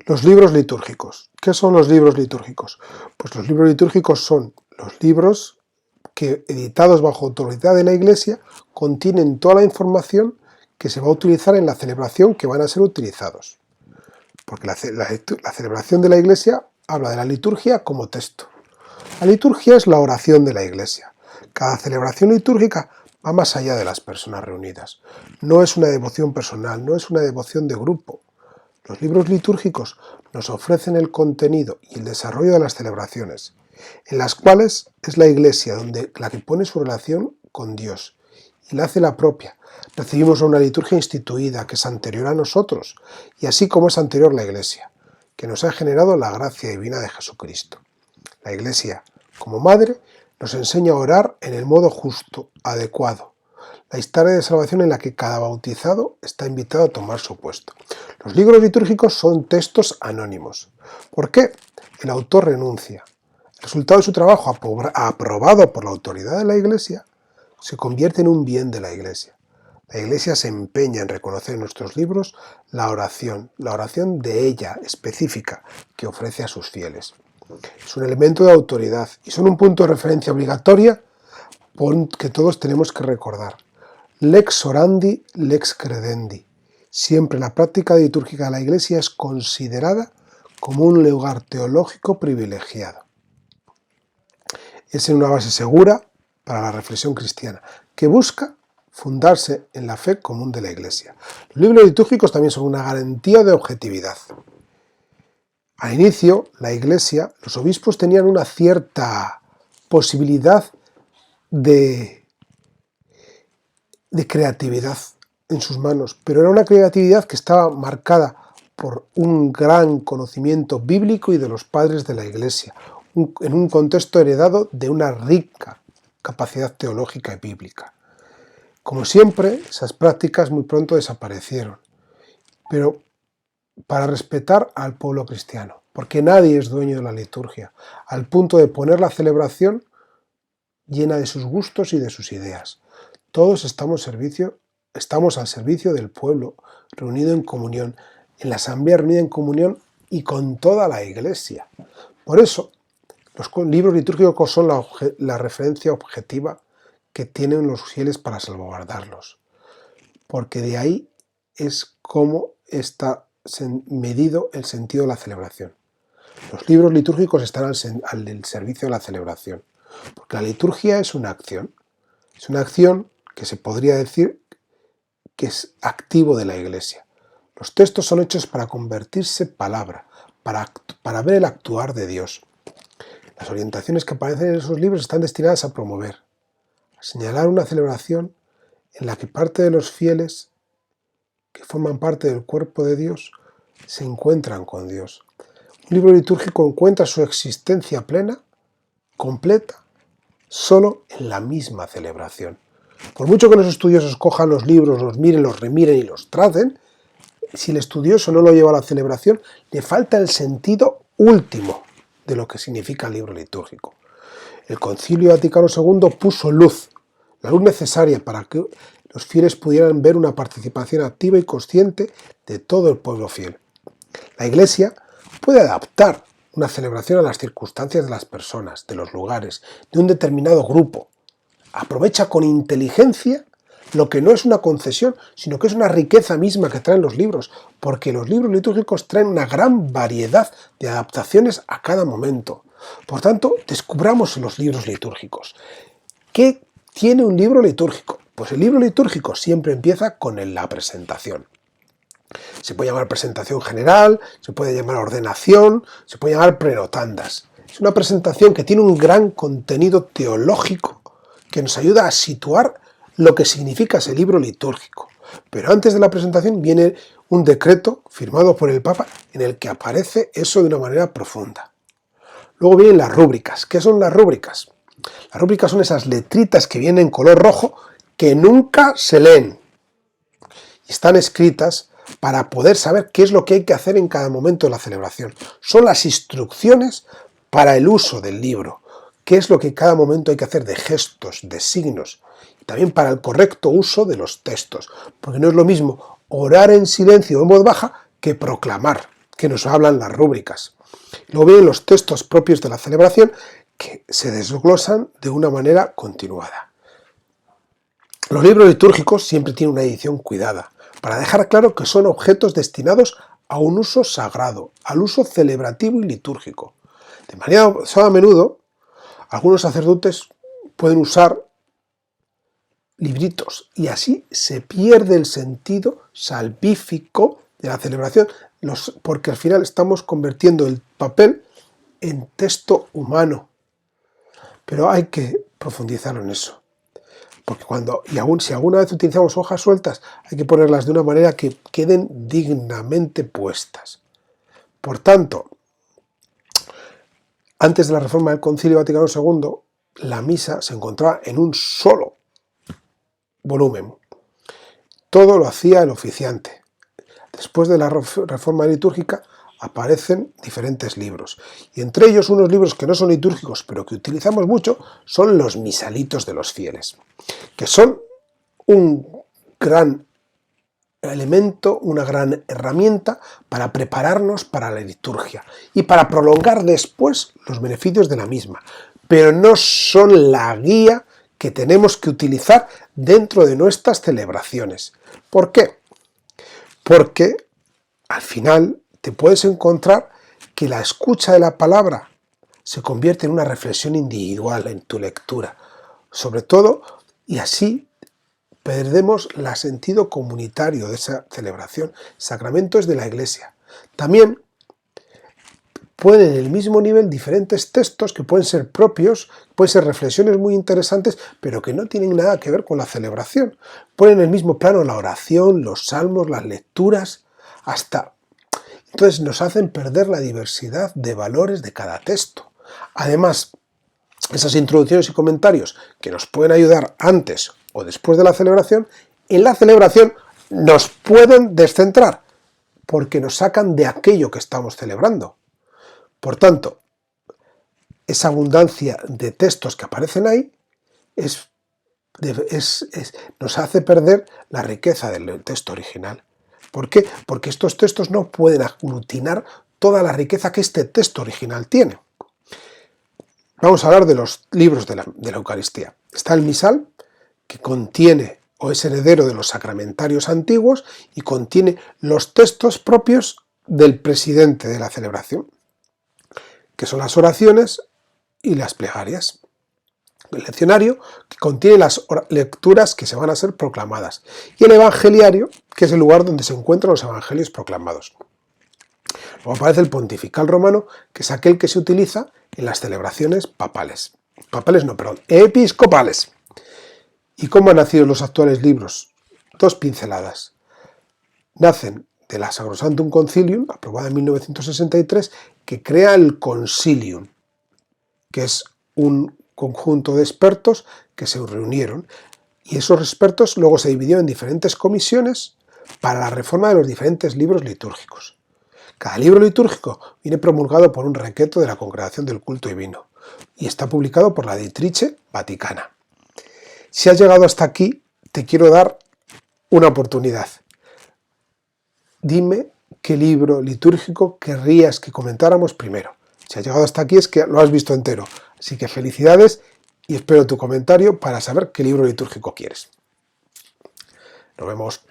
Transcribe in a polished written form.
Los libros litúrgicos. ¿Qué son los libros litúrgicos? Pues los libros litúrgicos son los libros que, editados bajo autoridad de la Iglesia, contienen toda la información que se va a utilizar en la celebración que van a ser utilizados. Porque la celebración de la Iglesia habla de la liturgia como texto. La liturgia es la oración de la Iglesia. Cada celebración litúrgica va más allá de las personas reunidas. No es una devoción personal, no es una devoción de grupo. Los libros litúrgicos nos ofrecen el contenido y el desarrollo de las celebraciones, en las cuales es la Iglesia la que pone su relación con Dios y la hace la propia. Recibimos una liturgia instituida que es anterior a nosotros, y así como es anterior la Iglesia, que nos ha generado la gracia divina de Jesucristo. La Iglesia, como madre, nos enseña a orar en el modo justo, adecuado. La historia de salvación en la que cada bautizado está invitado a tomar su puesto. Los libros litúrgicos son textos anónimos. ¿Por qué? El autor renuncia. El resultado de su trabajo, aprobado por la autoridad de la Iglesia, se convierte en un bien de la Iglesia. La Iglesia se empeña en reconocer en nuestros libros la oración de ella, específica, que ofrece a sus fieles. Es un elemento de autoridad y son un punto de referencia obligatoria que todos tenemos que recordar. Lex orandi, lex credendi. Siempre la práctica litúrgica de la Iglesia es considerada como un lugar teológico privilegiado. Es una base segura para la reflexión cristiana, que busca fundarse en la fe común de la Iglesia. Los libros litúrgicos también son una garantía de objetividad. Al inicio, la Iglesia, los obispos tenían una cierta posibilidad de creatividad en sus manos, pero era una creatividad que estaba marcada por un gran conocimiento bíblico y de los padres de la Iglesia, en un contexto heredado de una rica capacidad teológica y bíblica. Como siempre, esas prácticas muy pronto desaparecieron, pero para respetar al pueblo cristiano, porque nadie es dueño de la liturgia, al punto de poner la celebración llena de sus gustos y de sus ideas. Todos estamos al servicio del pueblo, reunido en comunión, en la asamblea reunida en comunión y con toda la Iglesia. Por eso, los libros litúrgicos son la referencia objetiva que tienen los fieles para salvaguardarlos, porque de ahí es cómo está medido el sentido de la celebración. Los libros litúrgicos están al servicio de la celebración, porque la liturgia es una acción que se podría decir que es activo de la Iglesia. Los textos son hechos para convertirse palabra, para ver el actuar de Dios. Las orientaciones que aparecen en esos libros están destinadas a promover, a señalar una celebración en la que parte de los fieles que forman parte del cuerpo de Dios se encuentran con Dios. Un libro litúrgico encuentra su existencia plena, completa, solo en la misma celebración. Por mucho que los estudiosos cojan los libros, los miren, los remiren y los traten, si el estudioso no lo lleva a la celebración, le falta el sentido último de lo que significa el libro litúrgico. El Concilio Vaticano II puso luz, la luz necesaria para que los fieles pudieran ver una participación activa y consciente de todo el pueblo fiel. La Iglesia puede adaptar una celebración a las circunstancias de las personas, de los lugares, de un determinado grupo. Aprovecha con inteligencia lo que no es una concesión, sino que es una riqueza misma que traen los libros, porque los libros litúrgicos traen una gran variedad de adaptaciones a cada momento. Por tanto, descubramos los libros litúrgicos. ¿Qué tiene un libro litúrgico? Pues el libro litúrgico siempre empieza con la presentación. Se puede llamar presentación general, se puede llamar ordenación, se puede llamar prenotandas. Es una presentación que tiene un gran contenido teológico que nos ayuda a situar lo que significa ese libro litúrgico. Pero antes de la presentación viene un decreto firmado por el Papa en el que aparece eso de una manera profunda. Luego vienen las rúbricas. ¿Qué son las rúbricas? Las rúbricas son esas letritas que vienen en color rojo que nunca se leen. Y están escritas para poder saber qué es lo que hay que hacer en cada momento de la celebración. Son las instrucciones para el uso del libro. Qué es lo que en cada momento hay que hacer de gestos, de signos. Y también para el correcto uso de los textos. Porque no es lo mismo orar en silencio o en voz baja que proclamar. que nos hablan las rúbricas. Luego vienen los textos propios de la celebración que se desglosan de una manera continuada. Los libros litúrgicos siempre tienen una edición cuidada, para dejar claro que son objetos destinados a un uso sagrado, al uso celebrativo y litúrgico. De manera a menudo, algunos sacerdotes pueden usar libritos y así se pierde el sentido salvífico de la celebración, porque al final estamos convirtiendo el papel en texto humano. Pero hay que profundizar en eso. Porque si alguna vez utilizamos hojas sueltas, hay que ponerlas de una manera que queden dignamente puestas. Por tanto, antes de la reforma del Concilio Vaticano II, la misa se encontraba en un solo volumen. Todo lo hacía el oficiante. Después de la reforma litúrgica aparecen diferentes libros, y entre ellos unos libros que no son litúrgicos, pero que utilizamos mucho, son los misalitos de los fieles, que son un gran elemento, una gran herramienta para prepararnos para la liturgia y para prolongar después los beneficios de la misma, pero no son la guía que tenemos que utilizar dentro de nuestras celebraciones. ¿Por qué? Porque al final te puedes encontrar que la escucha de la palabra se convierte en una reflexión individual en tu lectura, sobre todo, y así perdemos el sentido comunitario de esa celebración. Sacramento es de la Iglesia. También pueden en el mismo nivel diferentes textos que pueden ser propios, pueden ser reflexiones muy interesantes, pero que no tienen nada que ver con la celebración. Ponen en el mismo plano la oración, los salmos, las lecturas, entonces nos hacen perder la diversidad de valores de cada texto. Además, esas introducciones y comentarios que nos pueden ayudar antes o después de la celebración, en la celebración nos pueden descentrar, porque nos sacan de aquello que estamos celebrando. Por tanto, esa abundancia de textos que aparecen ahí nos hace perder la riqueza del texto original. ¿Por qué? Porque estos textos no pueden aglutinar toda la riqueza que este texto original tiene. Vamos a hablar de los libros de la Eucaristía. Está el misal, que contiene o es heredero de los sacramentarios antiguos y contiene los textos propios del presidente de la celebración, que son las oraciones y las plegarias. El leccionario, que contiene las lecturas que se van a ser proclamadas, y el evangeliario, que es el lugar donde se encuentran los evangelios proclamados. Luego aparece el pontifical romano, que es aquel que se utiliza en las celebraciones episcopales. ¿Y cómo han nacido los actuales libros? Dos pinceladas. Nacen de la Sacrosanctum Concilium, aprobada en 1963, que crea el Concilium, que es un conjunto de expertos que se reunieron, y esos expertos luego se dividieron en diferentes comisiones para la reforma de los diferentes libros litúrgicos. Cada libro litúrgico viene promulgado por un requeto de la Congregación del Culto Divino y está publicado por la Editrice Vaticana. Si has llegado hasta aquí, te quiero dar una oportunidad. Dime qué libro litúrgico querrías que comentáramos primero. Si has llegado hasta aquí es que lo has visto entero. Así que felicidades y espero tu comentario para saber qué libro litúrgico quieres. Nos vemos.